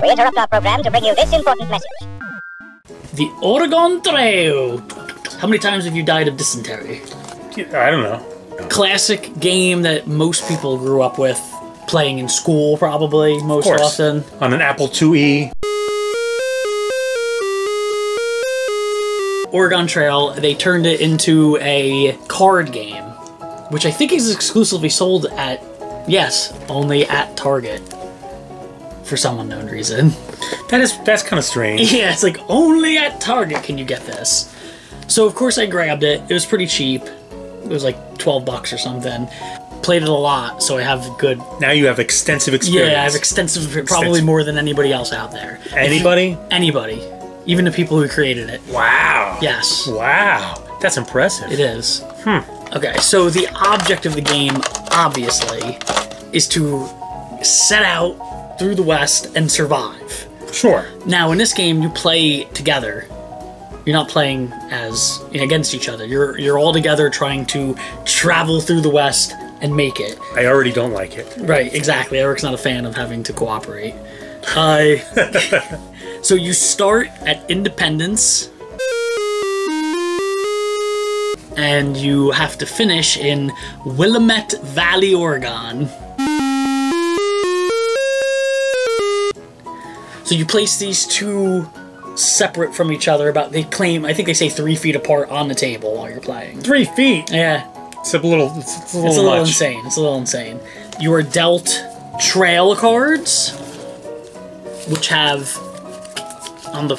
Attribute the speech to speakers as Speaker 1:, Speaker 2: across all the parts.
Speaker 1: We interrupt our program to bring you this important message.
Speaker 2: The Oregon Trail. How many times have you died of dysentery?
Speaker 3: I don't know.
Speaker 2: Classic game that most people grew up with, playing in school probably most often.
Speaker 3: On an Apple IIe.
Speaker 2: Oregon Trail, they turned it into a card game, which I think is exclusively sold at, yes, only at Target. For some unknown reason.
Speaker 3: That's kind of strange.
Speaker 2: Yeah, it's like, only at Target can you get this. So of course I grabbed it. It was pretty cheap. It was like 12 bucks or something. Played it a lot, so I have good...
Speaker 3: Now you have extensive experience.
Speaker 2: Yeah, I have extensive, probably more than anybody else out there.
Speaker 3: Anybody?
Speaker 2: Anybody. Even the people who created it.
Speaker 3: Wow.
Speaker 2: Yes.
Speaker 3: Wow. That's impressive.
Speaker 2: It is. Okay, so the object of the game, obviously, is to set out through the West and survive.
Speaker 3: Sure.
Speaker 2: Now, in this game, you play together. You're not playing as against each other. You're all together trying to travel through the West and make it.
Speaker 3: I already don't like it.
Speaker 2: Right, exactly. Eric's not a fan of having to cooperate. So you start at Independence, and you have to finish in Willamette Valley, Oregon. So you place these two separate from each other, I think they say 3 feet apart on the table while you're playing.
Speaker 3: 3 feet?
Speaker 2: Yeah.
Speaker 3: It's a little much.
Speaker 2: Insane. It's a little insane. You are dealt trail cards, which have on the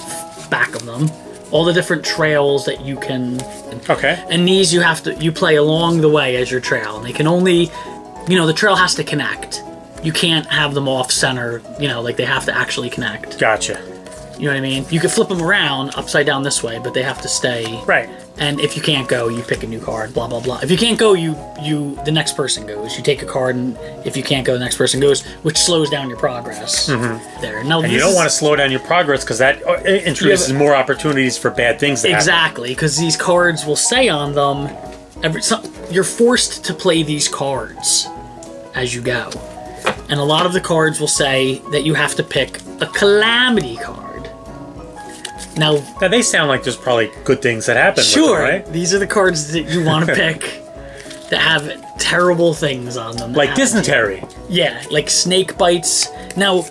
Speaker 2: back of them all the different trails that you can...
Speaker 3: Okay.
Speaker 2: And these you play along the way as your trail. And they can only... the trail has to connect. You can't have them off-center, like they have to actually connect.
Speaker 3: Gotcha.
Speaker 2: You know what I mean? You can flip them around upside down this way, but they have to stay.
Speaker 3: Right.
Speaker 2: And if you can't go, you pick a new card, blah, blah, blah. If you can't go, the next person goes. You take a card, and if you can't go, the next person goes, which slows down your progress there. Now,
Speaker 3: and you don't want to slow down your progress because that introduces more opportunities for bad things to happen.
Speaker 2: Exactly, because these cards will say on them, you're forced to play these cards as you go. And a lot of the cards will say that you have to pick a calamity card. Now
Speaker 3: they sound like there's probably good things that happen.
Speaker 2: Sure,
Speaker 3: with them, right?
Speaker 2: These are the cards that you want to pick that have terrible things on them.
Speaker 3: Like dysentery.
Speaker 2: Yeah, like snake bites. Now,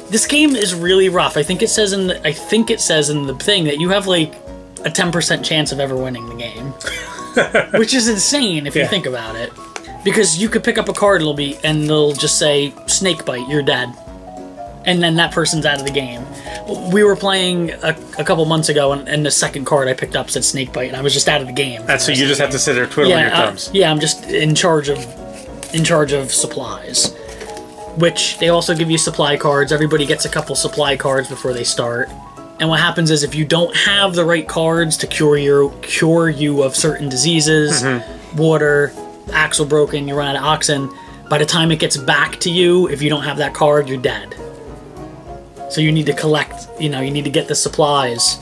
Speaker 2: this game is really rough. I think it says in the thing that you have like a 10% chance of ever winning the game, which is insane if you think about it. Because you could pick up a card, and they'll just say snake bite, you're dead. And then that person's out of the game. We were playing a couple months ago, and the second card I picked up said snakebite, and I was just out of the game.
Speaker 3: So you just have to sit there twiddling your thumbs.
Speaker 2: Yeah, I'm just in charge of supplies, which they also give you supply cards. Everybody gets a couple supply cards before they start. And what happens is if you don't have the right cards to cure you of certain diseases, water, axle broken, you run out of oxen. By the time it gets back to you, if you don't have that card, you're dead. So you need to collect, you need to get the supplies.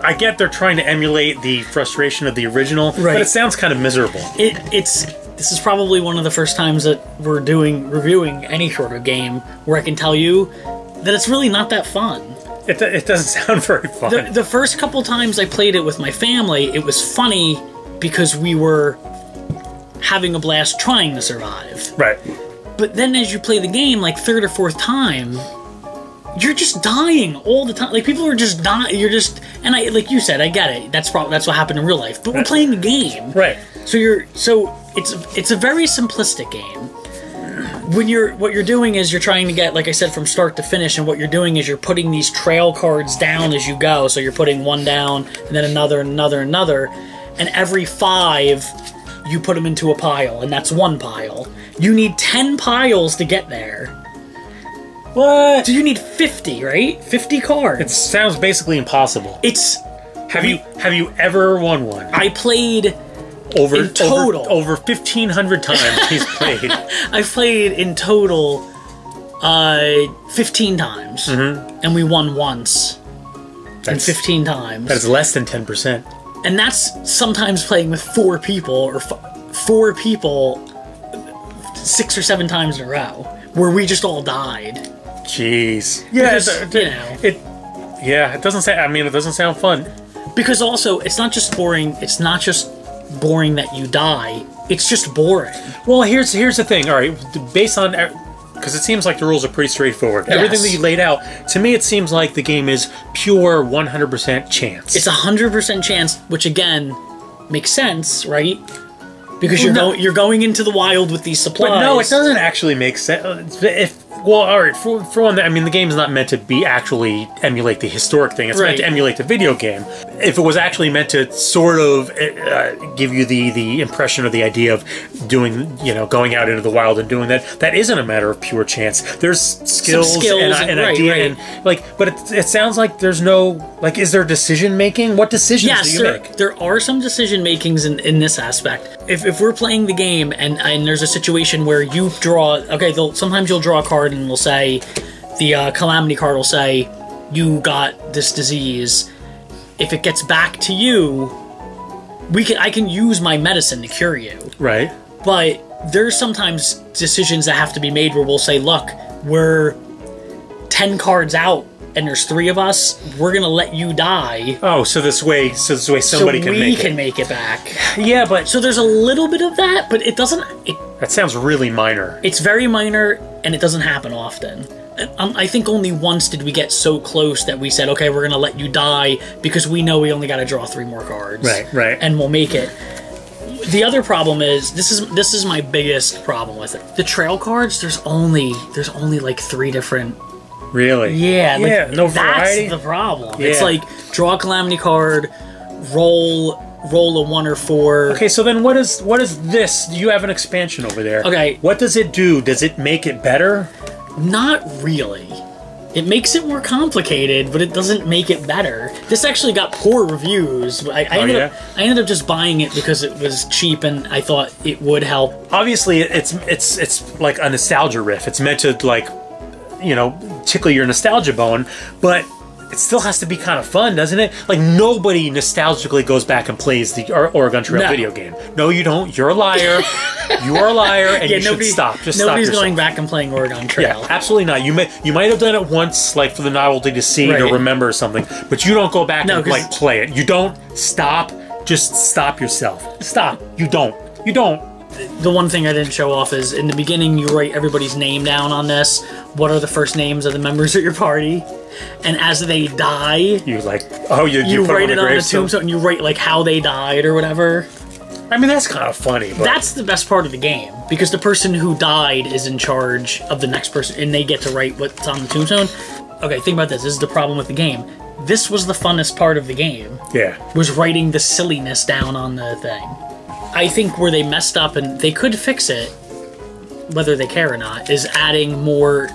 Speaker 3: I get they're trying to emulate the frustration of the original, but it sounds kind of miserable.
Speaker 2: This is probably one of the first times that we're reviewing any sort of game where I can tell you that it's really not that fun.
Speaker 3: It doesn't sound very fun.
Speaker 2: The first couple times I played it with my family, it was funny because we were having a blast trying to survive.
Speaker 3: Right.
Speaker 2: But then as you play the game, like third or fourth time, you're just dying all the time. Like, people are just dying. And like you said, I get it. That's what happened in real life. But we're playing the game.
Speaker 3: Right.
Speaker 2: So it's a very simplistic game. What you're doing is you're trying to get, like I said, from start to finish, and what you're doing is you're putting these trail cards down as you go. So you're putting one down, and then another, and every 5, you put them into a pile, and that's one pile. You need 10 piles to get there.
Speaker 3: What?
Speaker 2: So you need 50, right? 50 cards.
Speaker 3: It sounds basically impossible. Have you ever won one?
Speaker 2: I played
Speaker 3: over 1,500 times he's played.
Speaker 2: I've played in total 15 times, and we won once. And 15 times.
Speaker 3: That is less than 10%.
Speaker 2: And that's sometimes playing with 4 people, or 4 people 6 or 7 times in a row, where we just all died.
Speaker 3: jeez.
Speaker 2: Yeah,
Speaker 3: it doesn't say. I mean, it doesn't sound fun.
Speaker 2: Because also, it's not just boring. It's not just boring that you die. It's just boring.
Speaker 3: Well, here's the thing. All right, based on, because it seems like the rules are pretty straightforward.
Speaker 2: Yes.
Speaker 3: Everything that you laid out, to me, it seems like the game is pure 100% chance.
Speaker 2: It's 100% chance, which again makes sense, right? Because you're going into the wild with these supplies.
Speaker 3: But no, it doesn't actually make sense. Well, all right, for one, I mean, the game's not meant to actually emulate the historic thing. It's meant to emulate the video game. If it was actually meant to sort of give you the impression or the idea of doing, going out into the wild and doing that, that isn't a matter of pure chance. There's skills and idea, and but it sounds like there's no, is there decision making? What decisions do you make?
Speaker 2: There are some decision makings in this aspect. If we're playing the game and there's a situation where you draw, sometimes you'll draw a card and will say, the calamity card will say, you got this disease. If it gets back to you, I can use my medicine to cure you.
Speaker 3: Right.
Speaker 2: But there's sometimes decisions that have to be made where we'll say, look, we're 10 cards out and there's 3 of us, we're gonna let you die.
Speaker 3: Oh, so this way somebody can make it.
Speaker 2: We can make it back.
Speaker 3: Yeah, but
Speaker 2: so there's a little bit of that, but it doesn't.
Speaker 3: That sounds really minor.
Speaker 2: It's very minor, and it doesn't happen often. I think only once did we get so close that we said, okay, we're gonna let you die because we know we only got to draw 3 more cards.
Speaker 3: Right.
Speaker 2: And we'll make it. The other problem is this is my biggest problem with it. The trail cards, there's only like 3 different.
Speaker 3: Really?
Speaker 2: Yeah.
Speaker 3: No variety.
Speaker 2: That's the problem.
Speaker 3: Yeah.
Speaker 2: It's like draw a calamity card, roll a 1 or 4.
Speaker 3: Okay, so then what is this? You have an expansion over there.
Speaker 2: Okay.
Speaker 3: What does it do? Does it make it better?
Speaker 2: Not really. It makes it more complicated, but it doesn't make it better. This actually got poor reviews. I ended up just buying it because it was cheap and I thought it would help.
Speaker 3: Obviously, it's like a nostalgia riff. It's meant to tickle your nostalgia bone, but it still has to be kind of fun, doesn't it? Like, nobody nostalgically goes back and plays the Oregon Trail video game. No, you don't. You're a liar. You are a liar, and you should stop. Just stop
Speaker 2: nobody's
Speaker 3: yourself.
Speaker 2: going back and playing Oregon Trail.
Speaker 3: Yeah, absolutely not. You might have done it once, like for the novelty to see or remember something, but you don't go back and play it. You don't stop. Just stop yourself. Stop. You don't.
Speaker 2: The one thing I didn't show off is in the beginning you write everybody's name down on this. What are the first names of the members of your party? And as they die,
Speaker 3: you
Speaker 2: write
Speaker 3: it
Speaker 2: on the tombstone and you write like how they died or whatever.
Speaker 3: I mean, that's kind of funny. But
Speaker 2: that's the best part of the game because the person who died is in charge of the next person and they get to write what's on the tombstone. Okay, think about this. This is the problem with the game. This was the funnest part of the game.
Speaker 3: Yeah. Was
Speaker 2: writing the silliness down on the thing. I think where they messed up, and they could fix it, whether they care or not, is adding 4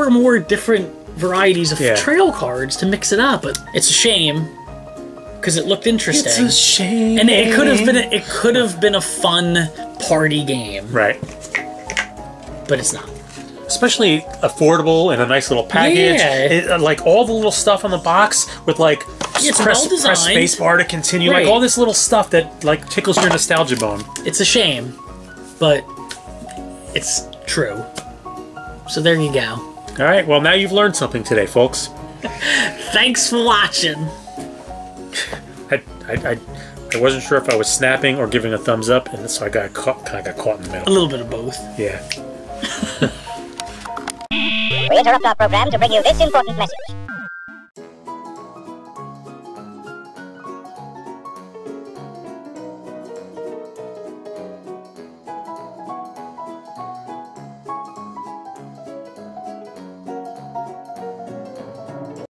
Speaker 2: more different varieties of trail cards to mix it up. But it's a shame because it looked interesting.
Speaker 3: It's a shame,
Speaker 2: and it could have been a fun party game,
Speaker 3: right?
Speaker 2: But it's not.
Speaker 3: Especially affordable and a nice little package.
Speaker 2: Yeah.
Speaker 3: Like all the little stuff on the box with like.
Speaker 2: It's
Speaker 3: press space bar to continue, like all this little stuff that like tickles your nostalgia bone.
Speaker 2: It's a shame, but it's true. So there you go.
Speaker 3: All right, well now you've learned something today, folks.
Speaker 2: Thanks for watching.
Speaker 3: I wasn't sure if I was snapping or giving a thumbs up, and so I kind of got caught in the middle.
Speaker 2: A little bit of both.
Speaker 3: Yeah.
Speaker 1: We interrupt our program to bring you this important message.